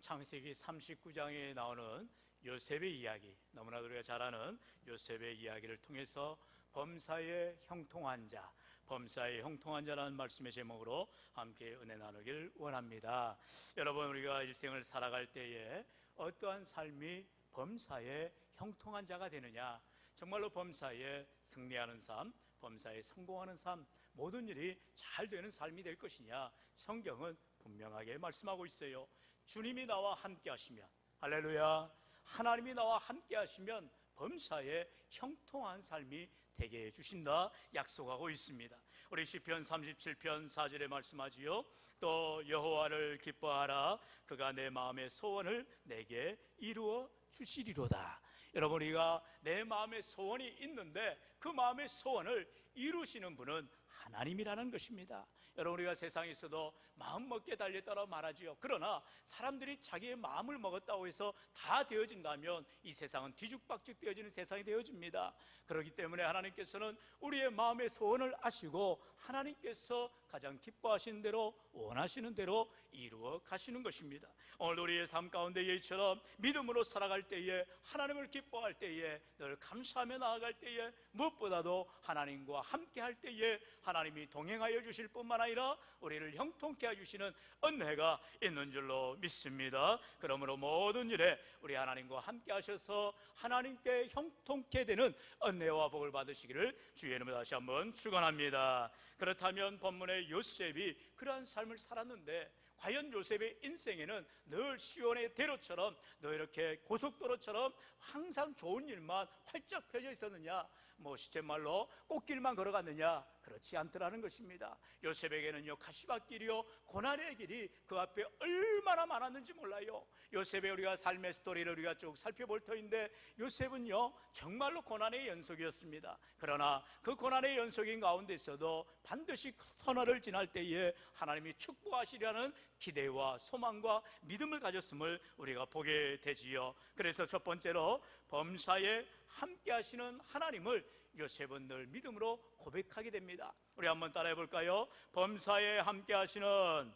창세기 39장에 나오는 요셉의 이야기, 너무나도 우리가 잘 아는 요셉의 이야기를 통해서 범사에 형통한 자, 범사에 형통한 자라는 말씀의 제목으로 함께 은혜 나누길 원합니다. 여러분, 우리가 일생을 살아갈 때에 어떠한 삶이 범사에 형통한 자가 되느냐, 정말로 범사에 승리하는 삶, 범사에 성공하는 삶, 모든 일이 잘 되는 삶이 될 것이냐, 성경은 분명하게 말씀하고 있어요. 주님이 나와 함께 하시면, 할렐루야, 하나님이 나와 함께 하시면 범사에 형통한 삶이 되게 해주신다 약속하고 있습니다. 우리 시편 37편 4절에 말씀하지요. 또 여호와를 기뻐하라, 그가 내 마음의 소원을 내게 이루어 주시리로다. 여러분, 우리가 내 마음의 소원이 있는데 그 마음의 소원을 이루시는 분은 하나님이라는 것입니다. 여러분, 우리가 세상에서도 마음 먹기에 달렸다고 말하지요. 그러나 사람들이 자기의 마음을 먹었다고 해서 다 되어진다면 이 세상은 뒤죽박죽 되어지는 세상이 되어집니다. 그렇기 때문에 하나님께서는 우리의 마음의 소원을 아시고 하나님께서 가장 기뻐하시는 대로, 원하시는 대로 이루어 가시는 것입니다. 오늘 우리의 삶 가운데 이처럼 믿음으로 살아갈 때에, 하나님을 기뻐할 때에, 늘 감사하며 나아갈 때에, 무엇보다도 하나님과 함께 할 때에 하나님이 동행하여 주실 뿐만 아니라 우리를 형통케 해주시는 은혜가 있는 줄로 믿습니다. 그러므로 모든 일에 우리 하나님과 함께 하셔서 하나님께 형통케 되는 은혜와 복을 받으시기를 주의 이름으로 다시 한번 축원합니다. 그렇다면 본문의 요셉이 그러한 삶을 살았는데 과연 요셉의 인생에는 늘 시온의 대로처럼, 늘 이렇게 고속도로처럼 항상 좋은 일만 활짝 펴져 있었느냐, 시쳇말로 꽃길만 걸어갔느냐? 그렇지 않더라는 것입니다. 요셉에게는요, 가시밭길이요, 고난의 길이 그 앞에 얼마나 많았는지 몰라요. 요셉의 우리가 삶의 스토리를 우리가 쭉 살펴볼 터인데, 요셉은요 정말로 고난의 연속이었습니다. 그러나 그 고난의 연속인 가운데 있어도 반드시 터널을 지날 때에 하나님이 축복하시려는 기대와 소망과 믿음을 가졌음을 우리가 보게 되지요. 그래서 첫 번째로 범사에 함께 하시는 하나님을 요셉은 늘 믿음으로 고백하게 됩니다. 우리 한번 따라해 볼까요? 범사에 함께 하시는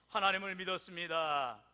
하나님을 믿었습니다.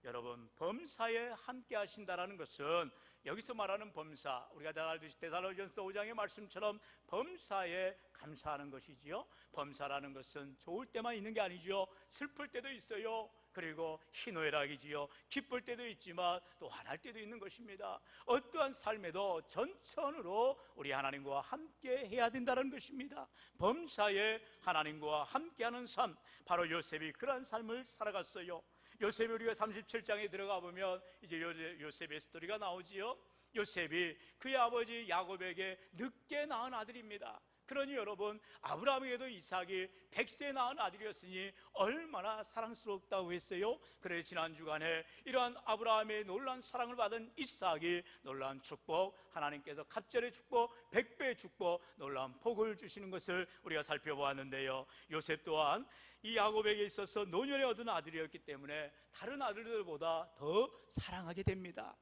여러분, 범사에 함께 하신다라는 것은 여기서 말하는 범사, 우리가 잘 알듯이 데살로니가전서 5장의 말씀처럼 범사에 감사하는 것이지요. 범사라는 것은 좋을 때만 있는 게 아니죠. 슬플 때도 있어요. 그리고 희노애락이지요. 기쁠 때도 있지만 또 화날 때도 있는 것입니다. 어떠한 삶에도 전천후로 우리 하나님과 함께 해야 된다는 것입니다. 범사에 하나님과 함께하는 삶, 바로 요셉이 그러한 삶을 살아갔어요. 요셉이 우리가 37장에 들어가 보면 이제 요셉의 스토리가 나오지요. 요셉이 그의 아버지 야곱에게 늦게 낳은 아들입니다. 그러니 여러분, 아브라함에게도 이삭이 100세에 낳은 아들이었으니 얼마나 사랑스럽다고 했어요. 그래 지난 주간에 이러한 아브라함의 놀라운 사랑을 받은 이삭이 놀라운 축복, 하나님께서 갑절의 축복, 100배의 축복, 놀라운 복을 주시는 것을 우리가 살펴보았는데요. 요셉 또한 이 야곱에게 있어서 노년에 얻은 아들이었기 때문에 다른 아들들보다 더 사랑하게 됩니다.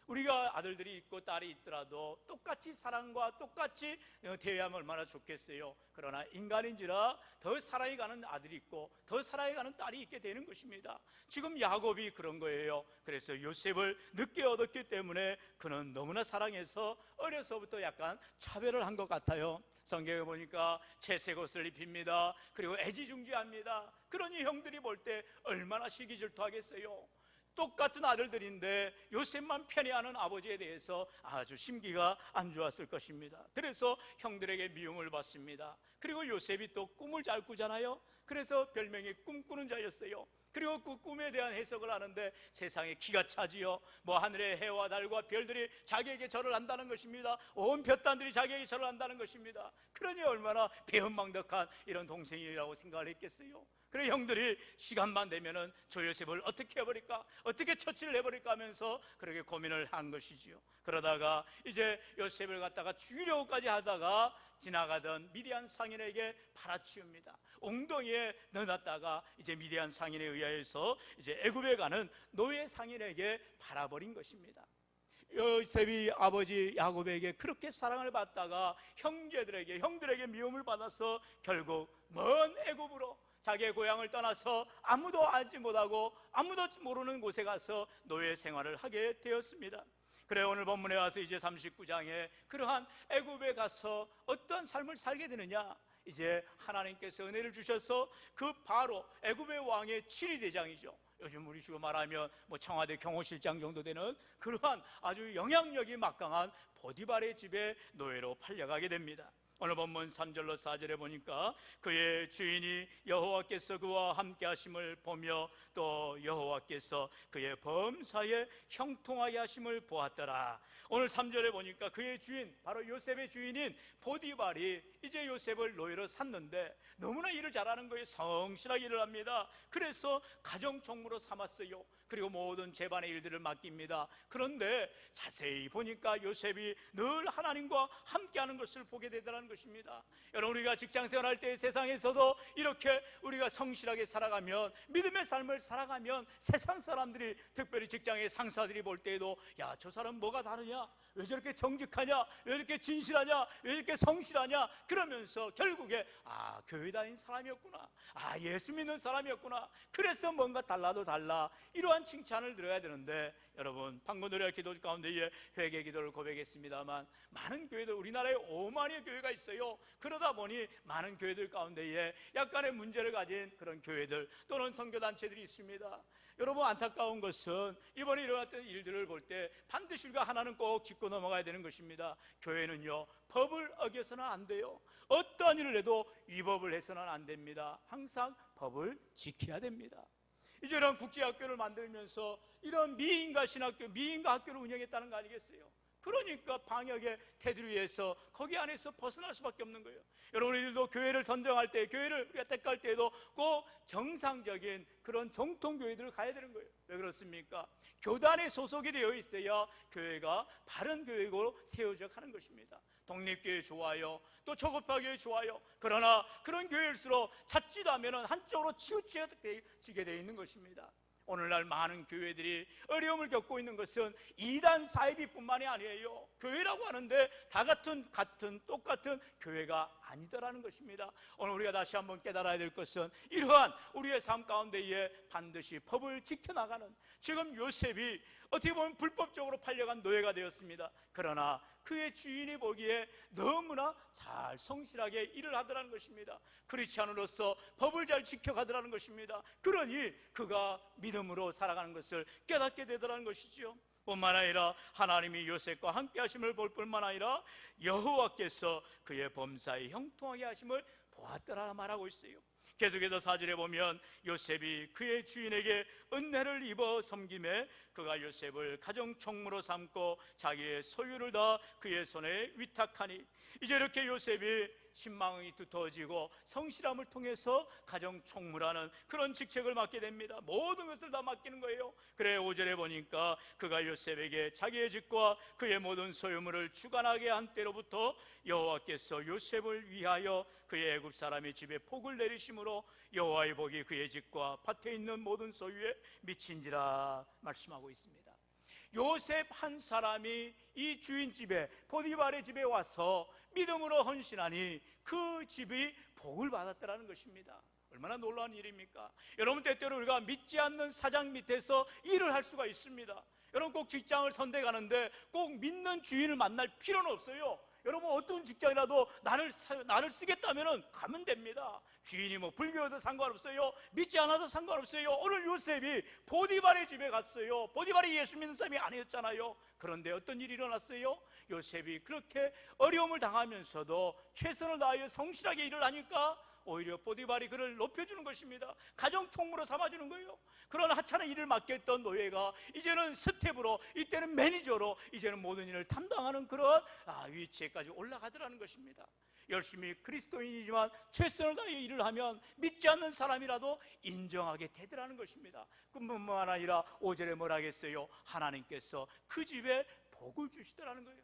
우리가 아들들이 있고 딸이 있더라도 똑같이 사랑과 똑같이 대하면 얼마나 좋겠어요. 그러나 인간인지라 더 사랑이 가는 아들이 있고 더 사랑이 가는 딸이 있게 되는 것입니다. 지금 야곱이 그런 거예요. 그래서 요셉을 늦게 얻었기 때문에 그는 너무나 사랑해서 어려서부터 약간 차별을 한 것 같아요. 성경에 보니까 채색 옷을 입힙니다. 그리고 애지중지합니다. 그러니 형들이 볼 때 얼마나 시기질투하겠어요. 똑같은 아들들인데 요셉만 편애하는 아버지에 대해서 아주 심기가 안 좋았을 것입니다. 그래서 형들에게 미움을 받습니다. 그리고 요셉이 또 꿈을 잘 꾸잖아요. 그래서 별명이 꿈꾸는 자였어요. 그리고 그 꿈에 대한 해석을 하는데 세상에 기가 차지요. 하늘의 해와 달과 별들이 자기에게 절을 한다는 것입니다. 온 볕단들이 자기에게 절을 한다는 것입니다. 그러니 얼마나 배은망덕한 이런 동생이라고 생각을 했겠어요. 그래 형들이 시간만 되면은 저 요셉을 어떻게 해버릴까, 어떻게 처치를 해버릴까 하면서 그렇게 고민을 한 것이지요. 그러다가 이제 요셉을 갖다가 죽이려고까지 하다가 지나가던 미디안 상인에게 팔아치웁니다. 엉덩이에 넣어놨다가 이제 미디안 상인에 의하여서 이제 애굽에 가는 노예 상인에게 팔아버린 것입니다. 요셉이 아버지 야곱에게 그렇게 사랑을 받다가 형들에게 미움을 받아서 결국 먼 애굽으로 자기의 고향을 떠나서 아무도 알지 못하고 아무도 모르는 곳에 가서 노예 생활을 하게 되었습니다. 그래 오늘 본문에 와서 이제 39장에 그러한 애굽에 가서 어떤 삶을 살게 되느냐, 이제 하나님께서 은혜를 주셔서 그 바로 애굽의 왕의 친위대장이죠. 요즘 우리 식으로 말하면 청와대 경호실장 정도 되는 그러한 아주 영향력이 막강한 보디발의 집에 노예로 팔려가게 됩니다. 오늘 본문 3절로 4절에 보니까 그의 주인이 여호와께서 그와 함께 하심을 보며 또 여호와께서 그의 범사에 형통하게 하심을 보았더라. 오늘 3절에 보니까 그의 주인, 바로 요셉의 주인인 보디발이 이제 요셉을 노예로 샀는데 너무나 일을 잘하는 거예요. 성실하게 일을 합니다. 그래서 가정총무로 삼았어요. 그리고 모든 재반의 일들을 맡깁니다. 그런데 자세히 보니까 요셉이 늘 하나님과 함께하는 것을 보게 되더라는 것입니다. 여러분, 우리가 직장생활할 때 세상에서도 이렇게 우리가 성실하게 살아가면, 믿음의 삶을 살아가면 세상 사람들이, 특별히 직장의 상사들이 볼 때에도 야, 저 사람 뭐가 다르냐? 왜 저렇게 정직하냐? 왜 이렇게 진실하냐? 왜 이렇게 성실하냐? 그러면서 결국에 교회 다닌 사람이었구나, 예수 믿는 사람이었구나, 그래서 뭔가 달라도 달라, 이러한 칭찬을 들어야 되는데, 여러분, 방금 노래할 기도 가운데에 회개 기도를 고백했습니다만 많은 교회들, 우리나라에 5만여 교회가 있어요. 그러다 보니 많은 교회들 가운데에 약간의 문제를 가진 그런 교회들 또는 선교단체들이 있습니다. 여러분, 안타까운 것은 이번에 일어났던 일들을 볼 때 반드시 우리가 하나는 꼭 짚고 넘어가야 되는 것입니다. 교회는요, 법을 어겨서는 안 돼요. 어떠한 일을 해도 위법을 해서는 안 됩니다. 항상 법을 지켜야 됩니다. 이제 이런 국제학교를 만들면서 이런 미인가 신학교, 미인가 학교를 운영했다는 거 아니겠어요? 그러니까 방역의 테두리 위에서 거기 안에서 벗어날 수밖에 없는 거예요. 여러분, 우리들도 교회를 선정할 때, 교회를 우리가 택할 때에도 꼭 정상적인 그런 정통교회들을 가야 되는 거예요. 왜 그렇습니까? 교단에 소속이 되어 있어야 교회가 바른 교회로 세워져 가는 것입니다. 독립교회 좋아요, 또 초급파교회 좋아요. 그러나 그런 교회일수록 찾지도 하면 한쪽으로 치우치게 되어 있는 것입니다. 오늘날 많은 교회들이 어려움을 겪고 있는 것은 이단 사이비뿐만이 아니에요. 교회라고 하는데 다 똑같은 교회가 아니더라는 것입니다. 오늘 우리가 다시 한번 깨달아야 될 것은 이러한 우리의 삶 가운데에 반드시 법을 지켜나가는, 지금 요셉이 어떻게 보면 불법적으로 팔려간 노예가 되었습니다. 그러나 그의 주인이 보기에 너무나 잘 성실하게 일을 하더라는 것입니다. 크리스찬으로서 법을 잘 지켜가더라는 것입니다. 그러니 그가 믿음으로 살아가는 것을 깨닫게 되더라는 것이죠. 뿐만 아니라 하나님이 요셉과 함께 하심을 볼 뿐만 아니라 여호와께서 그의 범사에 형통하게 하심을 보았더라 말하고 있어요. 계속해서 4절에 보면 요셉이 그의 주인에게 은혜를 입어 섬김에 그가 요셉을 가정총무로 삼고 자기의 소유를 다 그의 손에 위탁하니, 이제 이렇게 요셉이 신망이 두터워지고 성실함을 통해서 가정총무라는 그런 직책을 맡게 됩니다. 모든 것을 다 맡기는 거예요. 그래 5절에 보니까 그가 요셉에게 자기의 집과 그의 모든 소유물을 주관하게 한 때로부터 여호와께서 요셉을 위하여 그의 애굽 사람의 집에 복을 내리심으로 여호와의 복이 그의 집과 밭에 있는 모든 소유에 미친지라 말씀하고 있습니다. 요셉 한 사람이 이 주인 집에, 보디발의 집에 와서 믿음으로 헌신하니 그 집이 복을 받았다는 것입니다. 얼마나 놀라운 일입니까? 여러분, 때때로 우리가 믿지 않는 사장 밑에서 일을 할 수가 있습니다. 여러분, 꼭 직장을 선택하는데 꼭 믿는 주인을 만날 필요는 없어요. 여러분, 어떤 직장이라도 나를 쓰겠다면 가면 됩니다. 주인이 불교여도 상관없어요, 믿지 않아도 상관없어요. 오늘 요셉이 보디발의 집에 갔어요. 보디발이 예수 믿는 사람이 아니었잖아요. 그런데 어떤 일이 일어났어요? 요셉이 그렇게 어려움을 당하면서도 최선을 다하여 성실하게 일을 하니까 오히려 보디발이 그를 높여주는 것입니다. 가정총무로 삼아주는 거예요. 그런 하찮은 일을 맡겼던 노예가 이제는 스텝으로, 이때는 매니저로, 이제는 모든 일을 담당하는 그런 위치에까지 올라가더라는 것입니다. 열심히 그리스도인이지만 최선을 다해 일을 하면 믿지 않는 사람이라도 인정하게 되더라는 것입니다. 그뿐만 아니라 5절에 뭘 하겠어요? 하나님께서 그 집에 복을 주시더라는 거예요.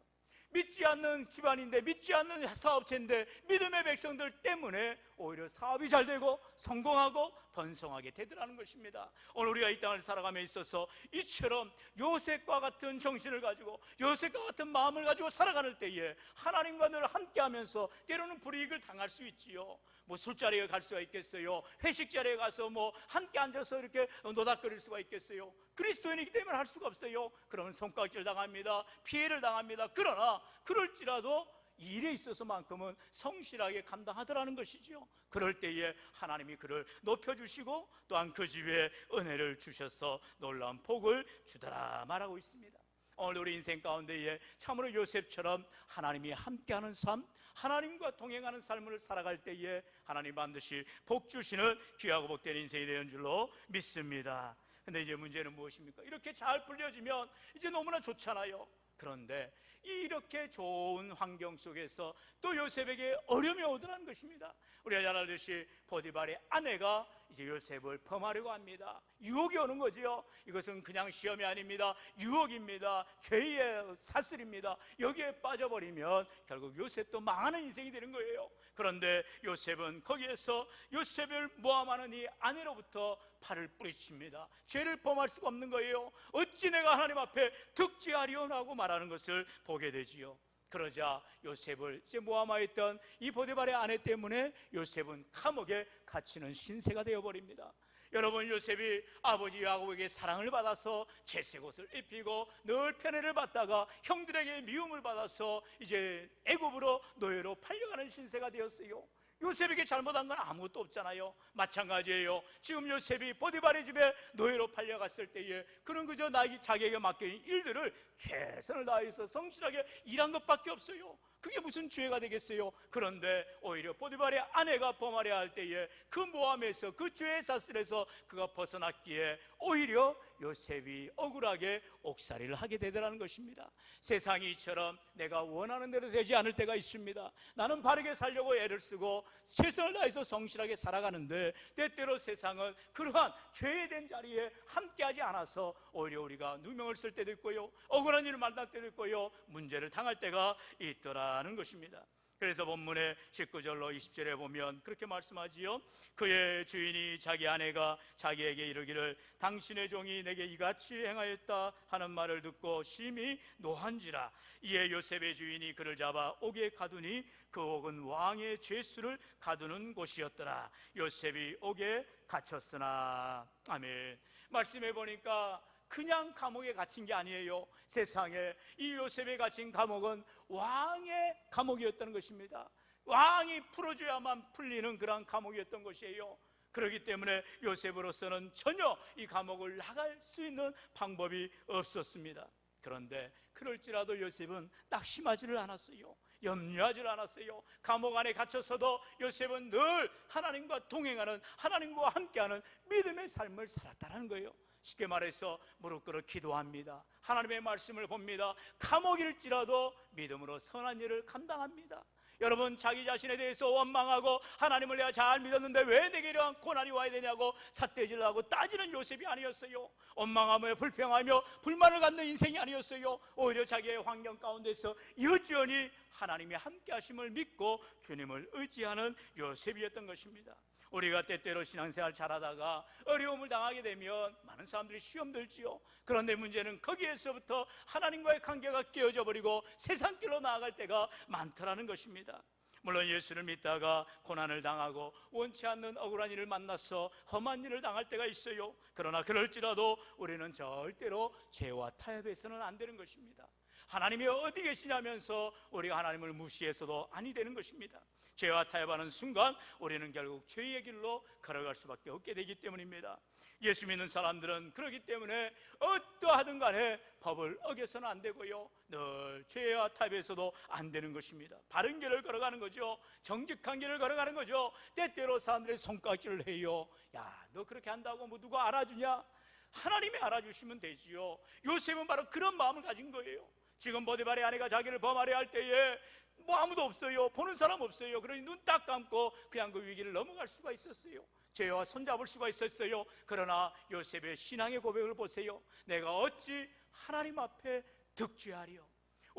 믿지 않는 집안인데, 믿지 않는 사업체인데 믿음의 백성들 때문에 오히려 사업이 잘 되고 성공하고 번성하게 되더라는 것입니다. 오늘 우리가 이 땅을 살아감에 있어서 이처럼 요셉과 같은 정신을 가지고 요셉과 같은 마음을 가지고 살아가는 때에 하나님과 늘 함께하면서 때로는 불이익을 당할 수 있지요. 뭐 술자리에 갈 수가 있겠어요? 회식 자리에 가서 뭐 함께 앉아서 이렇게 노닥거릴 수가 있겠어요? 그리스도인이기 때문에 할 수가 없어요. 그러면 손가락질 당합니다. 피해를 당합니다. 그러나 그럴지라도 일에 있어서만큼은 성실하게 감당하더라는 것이지요. 그럴 때에 하나님이 그를 높여주시고 또한 그 집에 은혜를 주셔서 놀라운 복을 주더라 말하고 있습니다. 오늘 우리 인생 가운데에 참으로 요셉처럼 하나님이 함께하는 삶, 하나님과 동행하는 삶을 살아갈 때에 하나님 반드시 복 주시는 귀하고 복된 인생이 되는 줄로 믿습니다. 근데 이제 문제는 무엇입니까? 이렇게 잘 풀려지면 이제 너무나 좋잖아요. 그런데 이렇게 좋은 환경 속에서 또 요셉에게 어려움이 오더라는 것입니다. 우리가 잘 알듯이 보디발의 아내가 이제 요셉을 범하려고 합니다. 유혹이 오는 거지요. 이것은 그냥 시험이 아닙니다. 유혹입니다. 죄의 사슬입니다. 여기에 빠져버리면 결국 요셉도 망하는 인생이 되는 거예요. 그런데 요셉은 거기에서 요셉을 모함하는 이 아내로부터 팔을 뿌리칩니다. 죄를 범할 수가 없는 거예요. 어찌 내가 하나님 앞에 득지하리오나고 말하는 것을 보게 되지요. 그러자 요셉을 이제 모함하였던 이 보디발의 아내 때문에 요셉은 감옥에 갇히는 신세가 되어버립니다. 여러분, 요셉이 아버지 야곱에게 사랑을 받아서 채색 옷을 입히고 늘 편애를 받다가 형들에게 미움을 받아서 이제 애굽으로 노예로 팔려가는 신세가 되었어요. 요셉에게 잘못한 건 아무것도 없잖아요. 마찬가지예요. 지금 요셉이 보디발의 집에 노예로 팔려갔을 때에 그는 그저 자기에게 맡겨진 일들을 최선을 다해서 성실하게 일한 것밖에 없어요. 그게 무슨 죄가 되겠어요? 그런데 오히려 보디발의 아내가 범하려 할 때에 그 모함에서, 그 죄의 사슬에서 그가 벗어났기에 오히려 요셉이 억울하게 옥살이를 하게 되더라는 것입니다. 세상이 이처럼 내가 원하는 대로 되지 않을 때가 있습니다. 나는 바르게 살려고 애를 쓰고 최선을 다해서 성실하게 살아가는데 때때로 세상은 그러한 죄된 자리에 함께하지 않아서 오히려 우리가 누명을 쓸 때도 있고요, 억울한 일을 만날 때도 있고요, 문제를 당할 때가 있더라는 것입니다. 그래서 본문의 19절로 20절에 보면 그렇게 말씀하지요. 그의 주인이 자기 아내가 자기에게 이르기를 당신의 종이 내게 이같이 행하였다 하는 말을 듣고 심히 노한지라. 이에 요셉의 주인이 그를 잡아 옥에 가두니 그 옥은 왕의 죄수를 가두는 곳이었더라. 요셉이 옥에 갇혔으나. 아멘. 말씀해 보니까 그냥 감옥에 갇힌 게 아니에요. 세상에 이 요셉에 갇힌 감옥은 왕의 감옥이었다는 것입니다. 왕이 풀어줘야만 풀리는 그런 감옥이었던 것이에요. 그렇기 때문에 요셉으로서는 전혀 이 감옥을 나갈 수 있는 방법이 없었습니다. 그런데 그럴지라도 요셉은 낙심하지를 않았어요. 염려하지를 않았어요. 감옥 안에 갇혀서도 요셉은 늘 하나님과 동행하는, 하나님과 함께하는 믿음의 삶을 살았다는 거예요. 쉽게 말해서 무릎 꿇어 기도합니다. 하나님의 말씀을 봅니다. 감옥일지라도 믿음으로 선한 일을 감당합니다. 여러분, 자기 자신에 대해서 원망하고 하나님을 내가 잘 믿었는데 왜 내게 이러한 고난이 와야 되냐고 삿대질하고 따지는 요셉이 아니었어요. 원망하며 불평하며 불만을 갖는 인생이 아니었어요. 오히려 자기의 환경 가운데서 여전히 하나님이 함께 하심을 믿고 주님을 의지하는 요셉이었던 것입니다. 우리가 때때로 신앙생활 잘하다가 어려움을 당하게 되면 많은 사람들이 시험 들지요. 그런데 문제는 거기에서부터 하나님과의 관계가 깨어져 버리고 세상길로 나아갈 때가 많더라는 것입니다. 물론 예수를 믿다가 고난을 당하고 원치 않는 억울한 일을 만나서 험한 일을 당할 때가 있어요. 그러나 그럴지라도 우리는 절대로 죄와 타협해서는 안 되는 것입니다. 하나님이 어디 계시냐면서 우리가 하나님을 무시해서도 아니 되는 것입니다. 죄와 타협하는 순간 우리는 결국 죄의 길로 걸어갈 수밖에 없게 되기 때문입니다. 예수 믿는 사람들은 그렇기 때문에 어떠하든 간에 법을 어겨서는 안 되고요, 늘 죄와 타협해서도 안 되는 것입니다. 바른 길을 걸어가는 거죠. 정직한 길을 걸어가는 거죠. 때때로 사람들이 손가락질을 해요. 야, 너 그렇게 한다고 뭐 누가 알아주냐? 하나님이 알아주시면 되지요. 요셉은 바로 그런 마음을 가진 거예요. 지금 보디발의 아내가 자기를 범하려 할 때에 뭐 아무도 없어요. 보는 사람 없어요. 그러니 눈 딱 감고 그냥 그 위기를 넘어갈 수가 있었어요. 죄와 손잡을 수가 있었어요. 그러나 요셉의 신앙의 고백을 보세요. 내가 어찌 하나님 앞에 득죄하리요?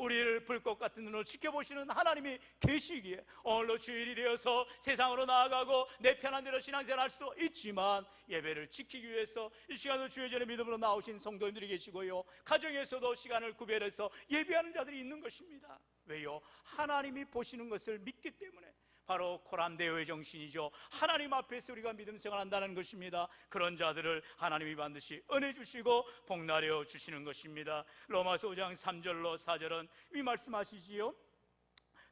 우리를 불꽃 같은 눈으로 지켜보시는 하나님이 계시기에 오늘도 주일이 되어서 세상으로 나아가고 내 편한 대로 신앙생활 할 수도 있지만 예배를 지키기 위해서 이 시간도 주의 전에 믿음으로 나오신 성도님들이 계시고요, 가정에서도 시간을 구별해서 예배하는 자들이 있는 것입니다. 왜요? 하나님이 보시는 것을 믿기 때문에. 바로 코람데오의 정신이죠. 하나님 앞에서 우리가 믿음 생활한다는 것입니다. 그런 자들을 하나님이 반드시 은혜 주시고 복나려 주시는 것입니다. 로마서 5장 3절로 4절은 이 말씀하시지요.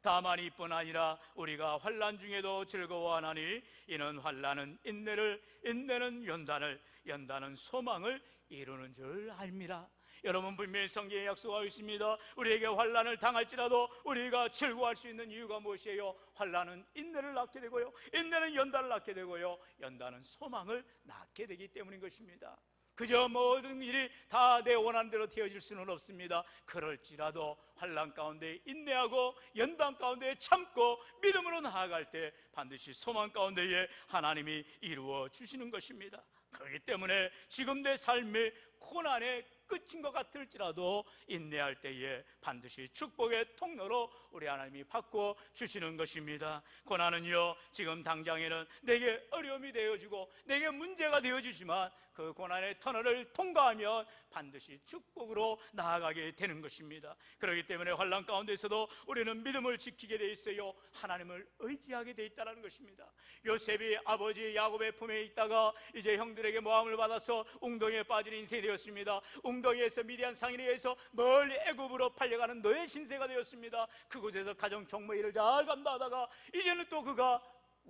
다만 이뿐 아니라 우리가 환난 중에도 즐거워하나니 이는 환난은 인내를, 인내는 연단을, 연단은 소망을 이루는 줄 알미라. 여러분, 분명히 성경에 약속하고 있습니다. 우리에게 환난을 당할지라도 우리가 즐거워할 수 있는 이유가 무엇이에요? 환난은 인내를 낳게 되고요, 인내는 연단을 낳게 되고요, 연단은 소망을 낳게 되기 때문인 것입니다. 그저 모든 일이 다 내 원하는 대로 되어질 수는 없습니다. 그럴지라도 환난 가운데 인내하고 연단 가운데 참고 믿음으로 나아갈 때 반드시 소망 가운데에 하나님이 이루어 주시는 것입니다. 그렇기 때문에 지금 내 삶이 고난의 끝인 것 같을지라도 인내할 때에 반드시 축복의 통로로 우리 하나님이 바꿔 주시는 것입니다. 고난은요, 지금 당장에는 내게 어려움이 되어지고 내게 문제가 되어지지만 그 고난의 터널을 통과하면 반드시 축복으로 나아가게 되는 것입니다. 그렇기 때문에 환난 가운데서도 우리는 믿음을 지키게 돼 있어요. 하나님을 의지하게 돼 있다는 것입니다. 요셉이 아버지 야곱의 품에 있다가 이제 형들에게 모함을 받아서 웅덩이에 빠진 인생이 되었습니다. 웅덩이에서 미디안 상인에 의해서 멀리 애굽으로 팔려가는 노예 신세가 되었습니다. 그곳에서 가정 총무 일을 잘 감당하다가 이제는 또 그가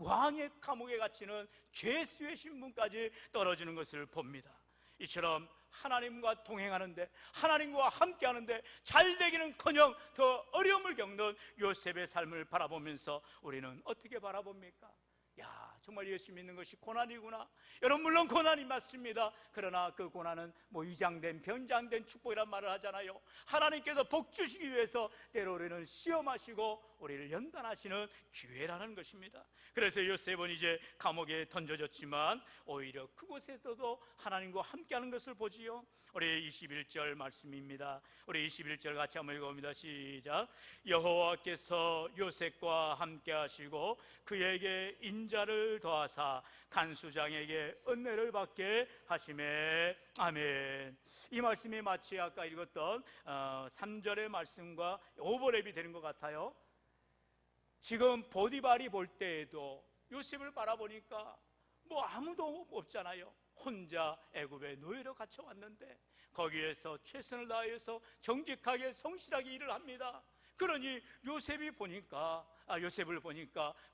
왕의 감옥에 갇히는 죄수의 신분까지 떨어지는 것을 봅니다. 이처럼 하나님과 동행하는데, 하나님과 함께하는데 잘 되기는커녕 더 어려움을 겪는 요셉의 삶을 바라보면서 우리는 어떻게 바라봅니까? 야, 정말 예수 믿는 것이 고난이구나. 여러분, 물론 고난이 맞습니다. 그러나 그 고난은 위장된 변장된 축복이란 말을 하잖아요. 하나님께서 복 주시기 위해서 때로 우리는 시험하시고 우리를 연단하시는 기회라는 것입니다. 그래서 요셉은 이제 감옥에 던져졌지만 오히려 그곳에서도 하나님과 함께하는 것을 보지요. 우리 21절 말씀입니다. 우리 21절 같이 한번 읽어봅니다. 시작. 여호와께서 요셉과 함께 하시고 그에게 인자를 더하사 간수장에게 은혜를 받게 하시매. 아멘. 이 말씀이 마치 아까 읽었던 3절의 말씀과 오버랩이 되는 것 같아요. 지금 보디발이 볼 때에도 요셉을 바라보니까 아무도 없잖아요. 혼자 애굽의 노예로 갇혀왔는데 거기에서 최선을 다해서 정직하게 성실하게 일을 합니다. 그러니 요셉을 보니까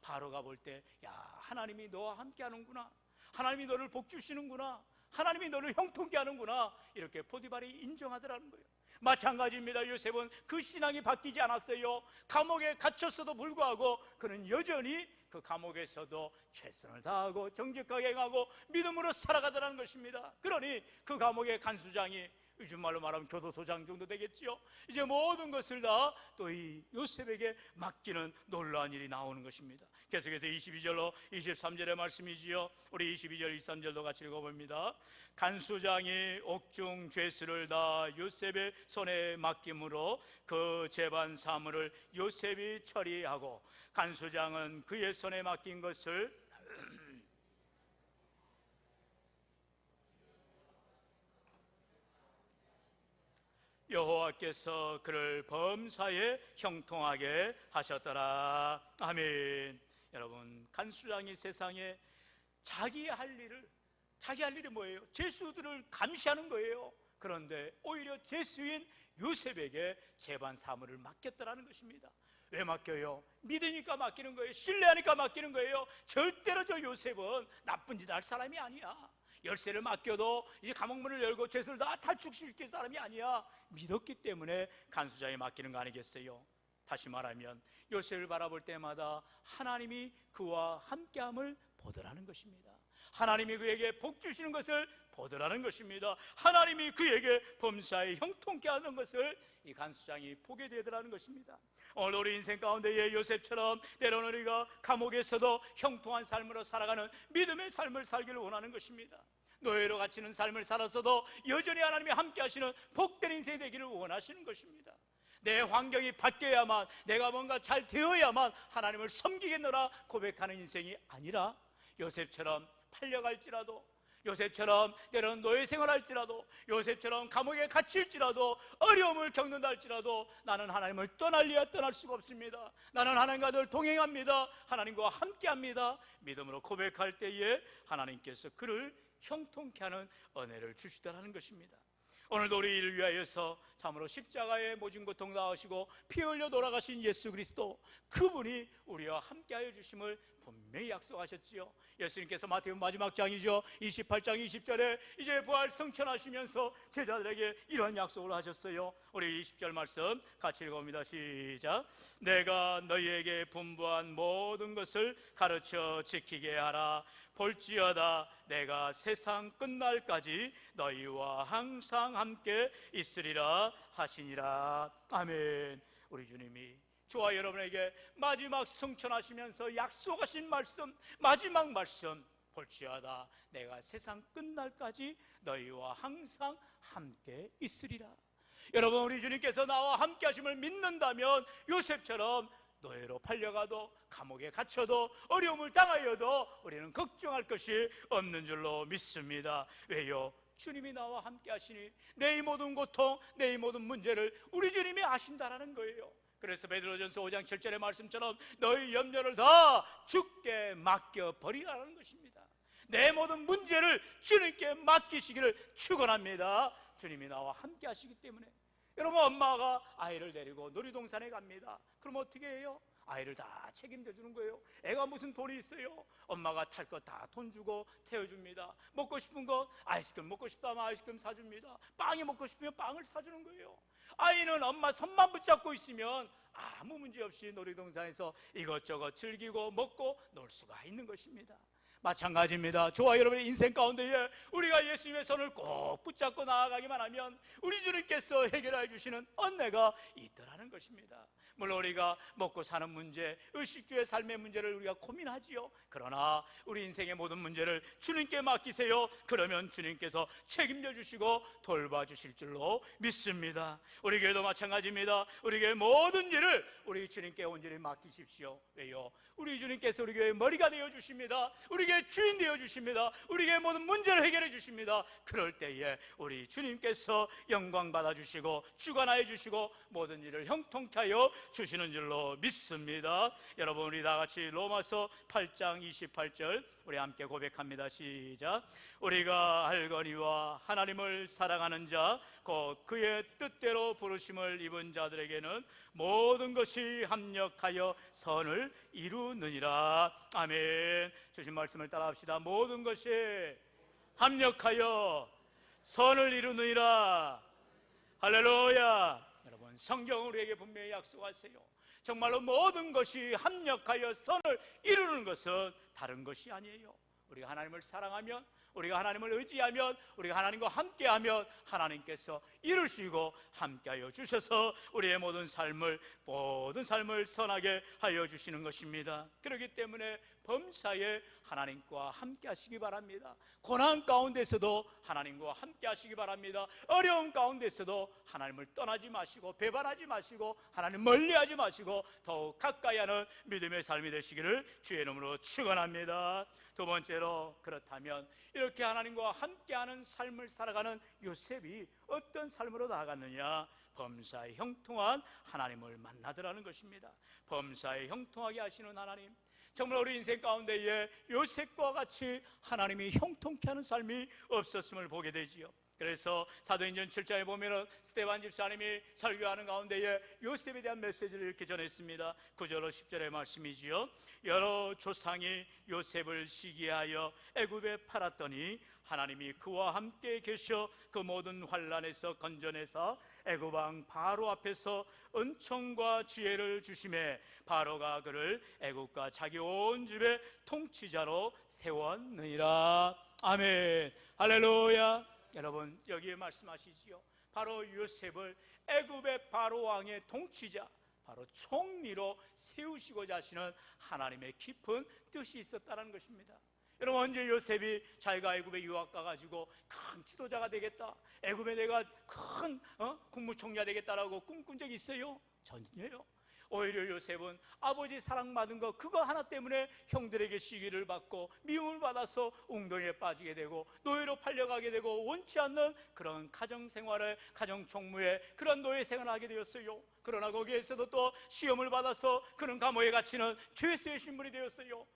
바로가 볼 때, 야, 하나님이 너와 함께하는구나, 하나님이 너를 복 주시는구나, 하나님이 너를 형통케 하는구나, 이렇게 보디발이 인정하더라는 거예요. 마찬가지입니다. 요셉은 그 신앙이 바뀌지 않았어요. 감옥에 갇혔어도 불구하고 그는 여전히 그 감옥에서도 최선을 다하고 정직하게 행하고 믿음으로 살아가더라는 것입니다. 그러니 그 감옥의 간수장이 요즘 말로 말하면 교도소장 정도 되겠지요. 이제 모든 것을 다 또 이 요셉에게 맡기는 놀라운 일이 나오는 것입니다. 계속해서 22절로 23절의 말씀이지요. 우리 22절 23절도 같이 읽어봅니다. 간수장이 옥중 죄수를 다 요셉의 손에 맡김으로 그 재반 사물을 요셉이 처리하고 간수장은 그의 손에 맡긴 것을 여호와께서 그를 범사에 형통하게 하셨더라. 아멘. 여러분, 간수장이 세상에 자기 할 일이 뭐예요? 죄수들을 감시하는 거예요. 그런데 오히려 죄수인 요셉에게 재반 사물을 맡겼더라는 것입니다. 왜 맡겨요? 믿으니까 맡기는 거예요. 신뢰하니까 맡기는 거예요. 절대로 저 요셉은 나쁜 짓 할 사람이 아니야. 열쇠를 맡겨도 이제 감옥문을 열고 죄수를 다 탈출시킬 사람이 아니야. 믿었기 때문에 간수장에 맡기는 거 아니겠어요? 다시 말하면 요셉을 바라볼 때마다 하나님이 그와 함께함을 보더라는 것입니다. 하나님이 그에게 복 주시는 것을 보더라는 것입니다. 하나님이 그에게 범사에 형통케 하는 것을 이 간수장이 보게 되더라는 것입니다. 오늘 우리 인생 가운데에 요셉처럼 때로는 우리가 감옥에서도 형통한 삶으로 살아가는 믿음의 삶을 살기를 원하는 것입니다. 노예로 갇히는 삶을 살았어도 여전히 하나님이 함께 하시는 복된 인생이 되기를 원하시는 것입니다. 내 환경이 바뀌어야만, 내가 뭔가 잘 되어야만 하나님을 섬기겠노라 고백하는 인생이 아니라, 요셉처럼 팔려갈지라도, 요셉처럼 때로는 노예 생활할지라도, 요셉처럼 감옥에 갇힐지라도, 어려움을 겪는다 할지라도 나는 하나님을 떠날래야 떠날 수가 없습니다. 나는 하나님과 늘 동행합니다. 하나님과 함께합니다. 믿음으로 고백할 때에 하나님께서 그를 형통케 하는 은혜를 주시더라는 것입니다. 오늘도 우리를 위하여서 참으로 십자가에 모진 고통 당하시고 피 흘려 돌아가신 예수 그리스도, 그분이 우리와 함께하여 주심을 분명히 약속하셨지요. 예수님께서 마태복음 마지막 장이죠, 28장 20절에 이제 부활 승천하시면서 제자들에게 이런 약속을 하셨어요. 우리 20절 말씀 같이 읽어봅니다. 시작. 내가 너희에게 분부한 모든 것을 가르쳐 지키게 하라. 볼지어다 내가 세상 끝날까지 너희와 항상 함께 있으리라 하시니라. 아멘. 우리 주님이 저와 여러분에게 마지막 승천하시면서 약속하신 말씀, 마지막 말씀, 볼지어다 내가 세상 끝날까지 너희와 항상 함께 있으리라. 여러분, 우리 주님께서 나와 함께 하심을 믿는다면 요셉처럼 노예로 팔려가도, 감옥에 갇혀도, 어려움을 당하여도 우리는 걱정할 것이 없는 줄로 믿습니다. 왜요? 주님이 나와 함께 하시니 내 이 모든 고통, 내 이 모든 문제를 우리 주님이 아신다라는 거예요. 그래서 베드로전서 5장 7절의 말씀처럼 너희 염려를 다 주께 맡겨버리라는 것입니다. 내 모든 문제를 주님께 맡기시기를 축원합니다. 주님이 나와 함께 하시기 때문에. 여러분, 엄마가 아이를 데리고 놀이동산에 갑니다. 그럼 어떻게 해요? 아이를 다 책임져 주는 거예요. 애가 무슨 돈이 있어요? 엄마가 탈 거 다 돈 주고 태워줍니다. 먹고 싶은 거, 아이스크림 먹고 싶다면 아이스크림 사줍니다. 빵이 먹고 싶으면 빵을 사주는 거예요. 아이는 엄마 손만 붙잡고 있으면 아무 문제 없이 놀이동산에서 이것저것 즐기고 먹고 놀 수가 있는 것입니다. 마찬가지입니다. 저와 여러분의 인생 가운데에 우리가 예수님의 손을 꼭 붙잡고 나아가기만 하면 우리 주님께서 해결해 주시는 은혜가 있더라는 것입니다. 물론 우리가 먹고 사는 문제, 의식주의 삶의 문제를 우리가 고민하지요. 그러나 우리 인생의 모든 문제를 주님께 맡기세요. 그러면 주님께서 책임져 주시고 돌봐주실 줄로 믿습니다. 우리 교회도 마찬가지입니다. 우리 교회 모든 일을 우리 주님께 온전히 맡기십시오. 왜요? 우리 주님께서 우리 교회의 머리가 되어 주십니다. 우리 교회 주인 되어 주십니다. 우리 교회 모든 문제를 해결해 주십니다. 그럴 때에 우리 주님께서 영광 받아 주시고 주관하여 주시고 모든 일을 형통케 하여 주시는 줄로 믿습니다. 여러분, 우리 다 같이 로마서 8장 28절 우리 함께 고백합니다. 시작. 우리가 알거니와 하나님을 사랑하는 자 곧 그의 뜻대로 부르심을 입은 자들에게는 모든 것이 합력하여 선을 이루느니라. 아멘. 주신 말씀을 따라합시다. 모든 것이 합력하여 선을 이루느니라. 할렐루야. 여러분, 성경은 우리에게 분명히 약속하세요. 정말로 모든 것이 합력하여 선을 이루는 것은 다른 것이 아니에요. 우리가 하나님을 사랑하면, 우리가 하나님을 의지하면, 우리가 하나님과 함께하면 하나님께서 이루시고 함께하여 주셔서 우리의 모든 삶을 선하게 하여 주시는 것입니다. 그렇기 때문에 범사에 하나님과 함께 하시기 바랍니다. 고난 가운데서도 하나님과 함께 하시기 바랍니다. 어려움 가운데서도 하나님을 떠나지 마시고 배반하지 마시고 하나님 멀리하지 마시고 더욱 가까이 하는 믿음의 삶이 되시기를 주의 이름으로 축원합니다. 두 번째로, 그렇다면 이렇게 하나님과 함께하는 삶을 살아가는 요셉이 어떤 삶으로 나아갔느냐? 범사에 형통한 하나님을 만나더라는 것입니다. 범사에 형통하게 하시는 하나님, 정말 우리 인생 가운데에 요셉과 같이 하나님이 형통케 하는 삶이 없었음을 보게 되지요. 그래서 사도행전 7장에 보면은 스데반 집사님이 설교하는 가운데에 요셉에 대한 메시지를 이렇게 전했습니다. 9절로 10절의 말씀이지요. 여러 조상이 요셉을 시기하여 애굽에 팔았더니 하나님이 그와 함께 계셔 그 모든 환난에서 건져내사 애굽 왕 바로 앞에서 은총과 지혜를 주심에 바로가 그를 애굽과 자기 온 집의 통치자로 세웠느니라. 아멘. 할렐루야. 여러분, 여기에 말씀하시지요. 바로 요셉을 애굽의 바로 왕의 통치자, 바로 총리로 세우시고자 하시는 하나님의 깊은 뜻이 있었다는 것입니다. 여러분, 언제 요셉이 자기가 애굽에 유학 가가지고 큰 지도자가 되겠다, 애굽에 내가 큰 국무총리가 되겠다라고 꿈꾼 적이 있어요? 전혀요. 오히려 요셉은 아버지 사랑받은 거 그거 하나 때문에 형들에게 시기를 받고 미움을 받아서 웅덩이에 빠지게 되고 노예로 팔려가게 되고 원치 않는 그런 가정생활에, 가정총무에 그런 노예 생활을 하게 되었어요. 그러나 거기에서도 또 시험을 받아서 그는 감옥에 갇히는 죄수의 신분이 되었어요.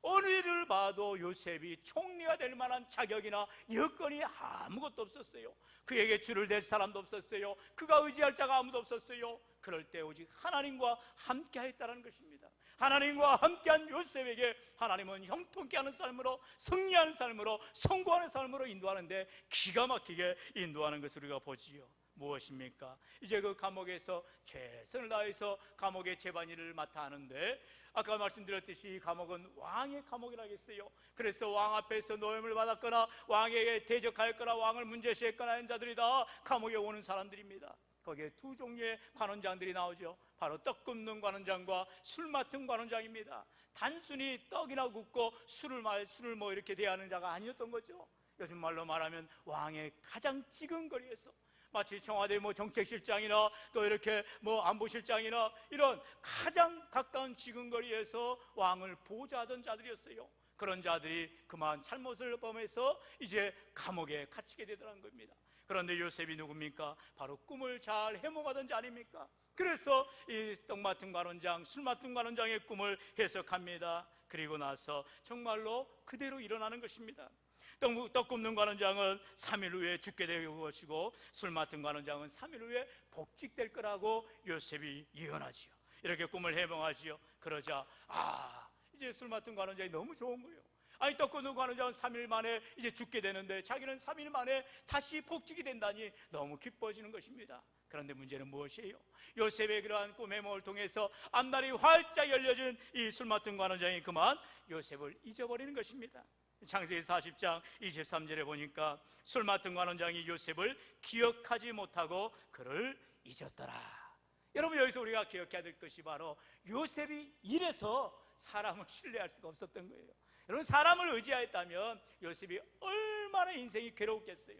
어느 일을 봐도 요셉이 총리가 될 만한 자격이나 여건이 아무것도 없었어요. 그에게 줄을 댈 사람도 없었어요. 그가 의지할 자가 아무도 없었어요. 그럴 때 오직 하나님과 함께 하였다는 것입니다. 하나님과 함께한 요셉에게 하나님은 형통케 하는 삶으로, 승리하는 삶으로, 성공하는 삶으로 인도하는데 기가 막히게 인도하는 것을 우리가 보지요. 무엇입니까? 이제 그 감옥에서 최선을 다해서 감옥의 재반일을 맡아 하는데, 아까 말씀드렸듯이 이 감옥은 왕의 감옥이라겠어요. 그래서 왕 앞에서 노임을 받았거나 왕에게 대적하였거나 왕을 문제시했거나 하는 자들이 다 감옥에 오는 사람들입니다. 거기에 두 종류의 관원장들이 나오죠. 바로 떡 굽는 관원장과 술 맡은 관원장입니다. 단순히 떡이나 굽고 술을 뭐 이렇게 대하는 자가 아니었던 거죠. 요즘 말로 말하면 왕의 가장 지근거리에서, 마치 청와대 정책실장이나 또 이렇게 안보실장이나 이런 가장 가까운 지근거리에서 왕을 보좌하던 자들이었어요. 그런 자들이 그만 잘못을 범해서 이제 감옥에 갇히게 되더라는 겁니다. 그런데 요셉이 누굽니까? 바로 꿈을 잘 해몽하던 자 아닙니까? 그래서 이 떡 맡은 관원장, 술 맡은 관원장의 꿈을 해석합니다. 그리고 나서 정말로 그대로 일어나는 것입니다. 떡 굽는 관원장은 3일 후에 죽게 될 것이고, 술 맡은 관원장은 3일 후에 복직될 거라고 요셉이 예언하지요. 이렇게 꿈을 해몽하지요. 그러자 이제 술 맡은 관원장이 너무 좋은 거예요. 아니, 떡 굽는 관원장은 3일 만에 이제 죽게 되는데 자기는 3일 만에 다시 복직이 된다니 너무 기뻐지는 것입니다. 그런데 문제는 무엇이에요? 요셉의 그러한 꿈 해몽을 통해서 앞날이 활짝 열려진 이 술 맡은 관원장이 그만 요셉을 잊어버리는 것입니다. 창세기 40장 23절에 보니까 술 맡은 관원장이 요셉을 기억하지 못하고 그를 잊었더라. 여러분, 여기서 우리가 기억해야 될 것이 바로 요셉이 이래서 사람을 신뢰할 수가 없었던 거예요. 여러분, 사람을 의지하였다면 요셉이 얼마나 인생이 괴로웠겠어요.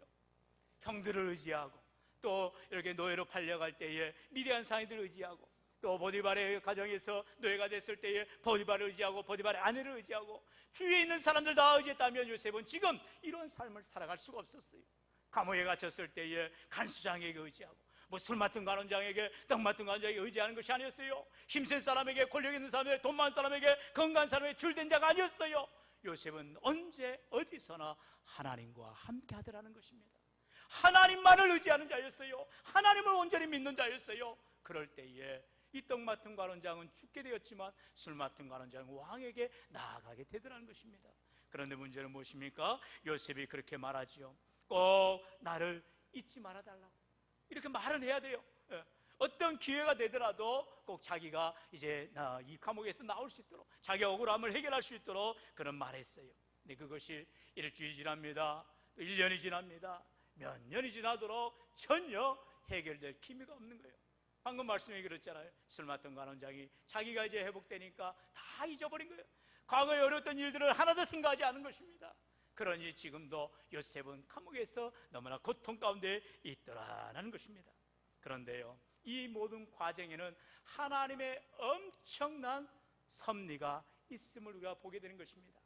형들을 의지하고, 또 이렇게 노예로 팔려갈 때에 미디안 상인들을 의지하고, 또 보디발의 가정에서 노예가 됐을 때에 보디발을 의지하고, 보디발의 아내를 의지하고, 주위에 있는 사람들 다 의지했다면 요셉은 지금 이런 삶을 살아갈 수가 없었어요. 감옥에 갇혔을 때에 간수장에게 의지하고, 술 맡은 관원장에게, 떡 맡은 관원장에게 의지하는 것이 아니었어요. 힘센 사람에게, 권력 있는 사람에게, 돈 많은 사람에게, 건강한 사람에게 줄된 자가 아니었어요. 요셉은 언제 어디서나 하나님과 함께 하더라는 것입니다. 하나님만을 의지하는 자였어요. 하나님을 온전히 믿는 자였어요. 그럴 때에 이 떡 맡은 관원장은 죽게 되었지만 술 맡은 관원장은 왕에게 나아가게 되더라는 것입니다. 그런데 문제는 무엇입니까? 요셉이 그렇게 말하지요. 꼭 나를 잊지 말아달라고 이렇게 말을 해야 돼요. 어떤 기회가 되더라도 꼭 자기가 이제 이 감옥에서 나올 수 있도록, 자기 억울함을 해결할 수 있도록 그런 말했어요. 근데 그것이 일주일이 지납니다. 또 1년이 지납니다. 몇 년이 지나도록 전혀 해결될 기미가 없는 거예요. 방금 말씀해 그랬잖아요. 술 맡은 관원장이 자기가 이제 회복되니까 다 잊어버린 거예요. 과거에 어려웠던 일들을 하나도 생각하지 않은 것입니다. 그러니 지금도 요셉은 감옥에서 너무나 고통 가운데 있더라는 것입니다. 그런데요, 이 모든 과정에는 하나님의 엄청난 섭리가 있음을 우리가 보게 되는 것입니다.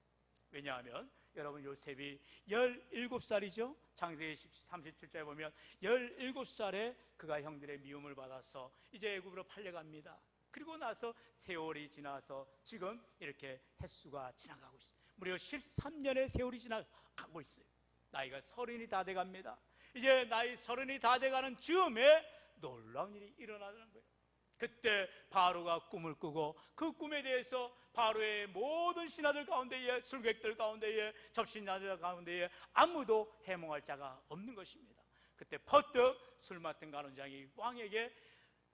왜냐하면 여러분, 요셉이 17살이죠. 창세기 37장에 보면 17살에 그가 형들의 미움을 받아서 이제 애굽으로 팔려갑니다. 그리고 나서 세월이 지나서 지금 이렇게 햇수가 지나가고 있어요. 무려 13년의 세월이 지나가고 있어요. 나이가 30이 다 돼갑니다. 이제 나이 30이 다 돼가는 즈음에 놀라운 일이 일어나는 거예요. 그때 바로가 꿈을 꾸고 그 꿈에 대해서 바로의 모든 신하들 가운데에, 술객들 가운데에, 접신자들 가운데에 아무도 해몽할 자가 없는 것입니다. 그때 퍼뜩 술 맡은 관원장이 왕에게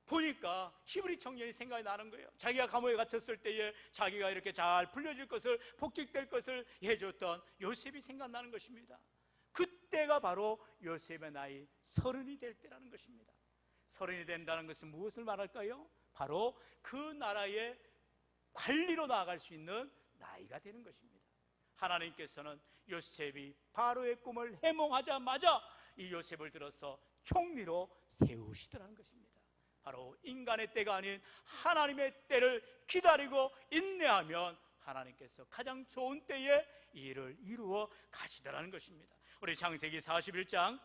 보니까 히브리 청년이 생각이 나는 거예요. 자기가 감옥에 갇혔을 때에 자기가 이렇게 잘 풀려질 것을, 복직될 것을 해줬던 요셉이 생각나는 것입니다. 그때가 바로 요셉의 나이 30이 될 때라는 것입니다. 30이 된다는 것은 무엇을 말할까요? 바로 그 나라의 관리로 나아갈 수 있는 나이가 되는 것입니다. 하나님께서는 요셉이 바로의 꿈을 해몽하자마자 이 요셉을 들어서 총리로 세우시더라는 것입니다. 바로 인간의 때가 아닌 하나님의 때를 기다리고 인내하면 하나님께서 가장 좋은 때에 이 일을 이루어 가시더라는 것입니다. 우리 창세기 41장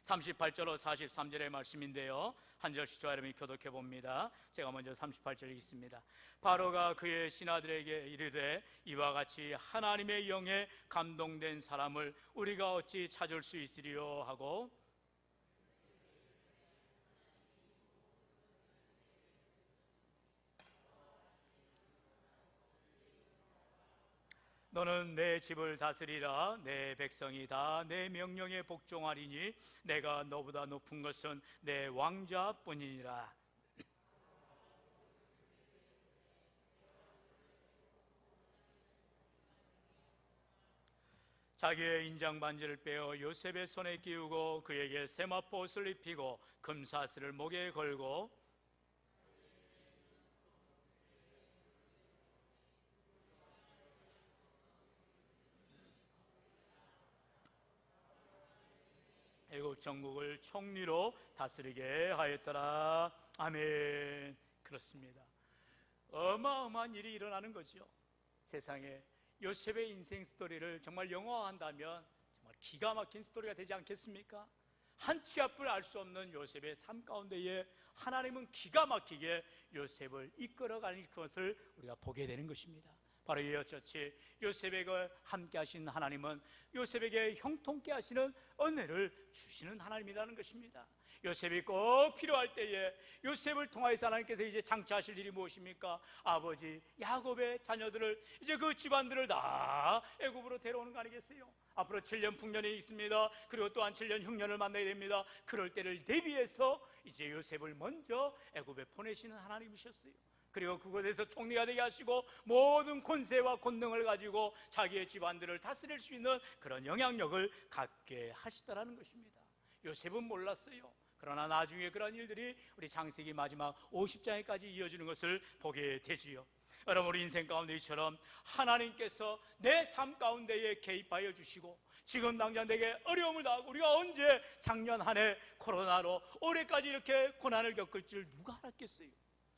38절로 43절의 말씀인데요, 한 절씩 저와 여러분이 교독해 봅니다. 제가 먼저 38절 읽습니다. 바로가 그의 신하들에게 이르되 이와 같이 하나님의 영에 감동된 사람을 우리가 어찌 찾을 수 있으리요 하고, 너는 내 집을 다스리라. 내 백성이 다 내 명령에 복종하리니 내가 너보다 높은 것은 내 왕자뿐이니라. 자기의 인장 반지를 빼어 요셉의 손에 끼우고 그에게 세마포 옷을 입히고 금사슬을 목에 걸고 애국 전국을 총리로 다스리게 하였더라. 아멘. 그렇습니다. 어마어마한 일이 일어나는 거죠. 세상에 요셉의 인생 스토리를 정말 영화화한다면 정말 기가 막힌 스토리가 되지 않겠습니까? 한 치 앞을 알 수 없는 요셉의 삶 가운데에 하나님은 기가 막히게 요셉을 이끌어가는 것을 우리가 보게 되는 것입니다. 바로 이어졌지 요셉에게 함께 하신 하나님은 요셉에게 형통케 하시는 은혜를 주시는 하나님이라는 것입니다. 요셉이 꼭 필요할 때에 요셉을 통하여서 하나님께서 이제 장차하실 일이 무엇입니까? 아버지 야곱의 자녀들을, 이제 그 집안들을 다 애굽으로 데려오는 거 아니겠어요? 앞으로 7년 풍년이 있습니다. 그리고 또한 7년 흉년을 만나야 됩니다. 그럴 때를 대비해서 이제 요셉을 먼저 애굽에 보내시는 하나님이셨어요. 그리고 그곳에서 총리가 되게 하시고 모든 권세와 권능을 가지고 자기의 집안들을 다스릴 수 있는 그런 영향력을 갖게 하시더라는 것입니다. 요셉은 몰랐어요. 그러나 나중에 그런 일들이 우리 창세기 마지막 50장에까지 이어지는 것을 보게 되지요. 여러분, 우리 인생 가운데 이처럼 하나님께서 내 삶 가운데에 개입하여 주시고 지금 당장 내게 어려움을 당하고, 우리가 언제 작년 한 해 코로나로 올해까지 이렇게 고난을 겪을 줄 누가 알았겠어요?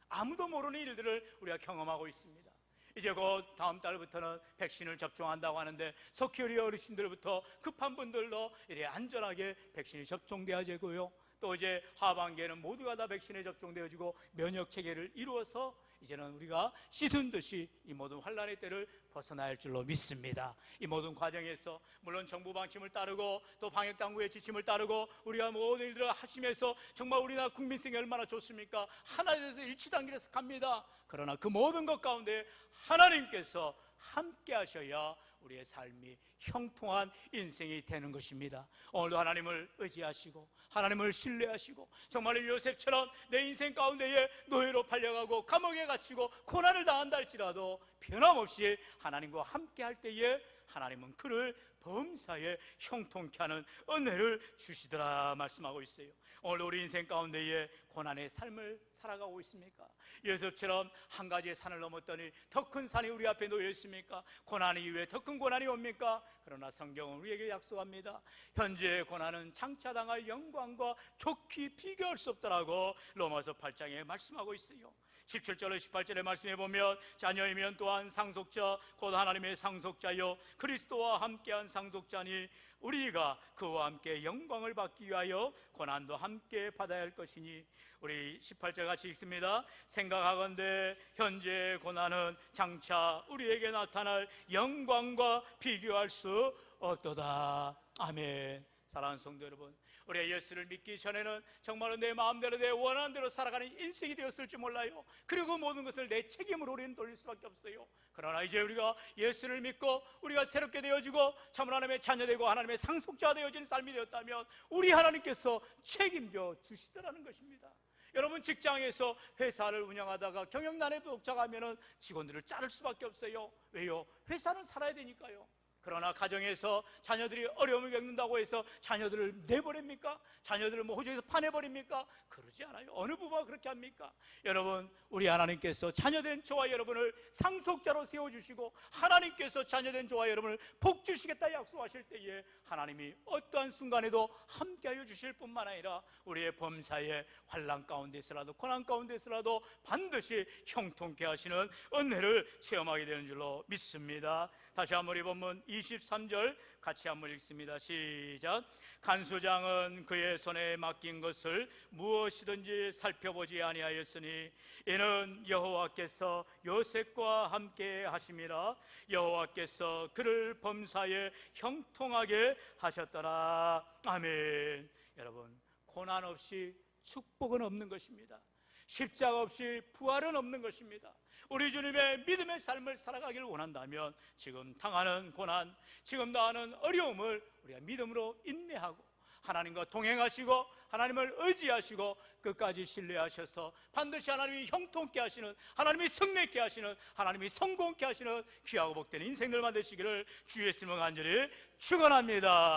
아무도 모르는 일들을 우리가 경험하고 있습니다. 이제 곧 다음 달부터는 백신을 접종한다고 하는데 속히 우리 어르신들부터 급한 분들도 이래 안전하게 백신이 접종돼야 되고요, 또 이제 하반기에는 모두가 다 백신에 접종되어지고 면역 체계를 이루어서 이제는 우리가 씻은 듯이 이 모든 환란의 때를 벗어나야 할 줄로 믿습니다. 이 모든 과정에서 물론 정부 방침을 따르고 또 방역당국의 지침을 따르고 우리가 모든 일들을 하시면서 정말 우리나라 국민성이 얼마나 좋습니까? 하나 되어서 일치단결해서 갑니다. 그러나 그 모든 것 가운데 하나님께서 함께 하셔야 우리의 삶이 형통한 인생이 되는 것입니다. 오늘도 하나님을 의지하시고 하나님을 신뢰하시고 정말 요셉처럼 내 인생 가운데에 노예로 팔려가고 감옥에 갇히고 고난을 당한다 할지라도 변함없이 하나님과 함께 할 때에 하나님은 그를 범사에 형통케 하는 은혜를 주시더라 말씀하고 있어요. 오늘 우리 인생 가운데에 고난의 삶을 살아가고 있습니까? 요셉처럼 한 가지의 산을 넘었더니 더 큰 산이 우리 앞에 놓여 있습니까? 고난 이후에 더 큰 고난이 옵니까? 그러나 성경은 우리에게 약속합니다. 현재의 고난은 장차당할 영광과 좋게 비교할 수 없다라고 로마서 8장에 말씀하고 있어요. 17절로 18절의 말씀해 보면 자녀이면 또한 상속자 곧 하나님의 상속자요 그리스도와 함께한 상속자니 우리가 그와 함께 영광을 받기 위하여 고난도 함께 받아야 할 것이니, 우리 18절 같이 읽습니다. 생각하건대 현재의 고난은 장차 우리에게 나타날 영광과 비교할 수 없도다. 아멘. 사랑하는 성도 여러분, 우리가 예수를 믿기 전에는 정말로 내 마음대로 내 원하는 대로 살아가는 인생이 되었을지 몰라요. 그리고 모든 것을 내 책임으로 우리는 돌릴 수밖에 없어요. 그러나 이제 우리가 예수를 믿고 우리가 새롭게 되어지고 참 하나님의 자녀되고 하나님의 상속자 되어지는 삶이 되었다면 우리 하나님께서 책임져 주시더라는 것입니다. 여러분, 직장에서 회사를 운영하다가 경영난에 독촉하면 직원들을 자를 수밖에 없어요. 왜요? 회사는 살아야 되니까요. 그러나 가정에서 자녀들이 어려움을 겪는다고 해서 자녀들을 내버립니까? 자녀들을 호적에서 파내버립니까? 그러지 않아요. 어느 부모가 그렇게 합니까? 여러분, 우리 하나님께서 자녀된 저와 여러분을 상속자로 세워주시고 하나님께서 자녀된 저와 여러분을 복 주시겠다 약속하실 때에 하나님이 어떠한 순간에도 함께하여 주실 뿐만 아니라 우리의 범사에 환난 가운데서라도 고난 가운데서라도 반드시 형통케 하시는 은혜를 체험하게 되는 줄로 믿습니다. 다시 한번 이 본문 23절 같이 한번 읽습니다. 시작. 간수장은 그의 손에 맡긴 것을 무엇이든지 살펴보지 아니하였으니 이는 여호와께서 요셉과 함께 하심이라. 여호와께서 그를 범사에 형통하게 하셨더라. 아멘. 여러분, 고난 없이 축복은 없는 것입니다. 십자가 없이 부활은 없는 것입니다. 우리 주님의 믿음의 삶을 살아가기를 원한다면 지금 당하는 고난, 지금 당하는 어려움을 우리가 믿음으로 인내하고 하나님과 동행하시고 하나님을 의지하시고 끝까지 신뢰하셔서 반드시 하나님이 형통케 하시는, 하나님이 성내케 하시는, 하나님이 성공케 하시는 귀하고 복된 인생들 만드시기를 주 예수님을 간절히 축원합니다.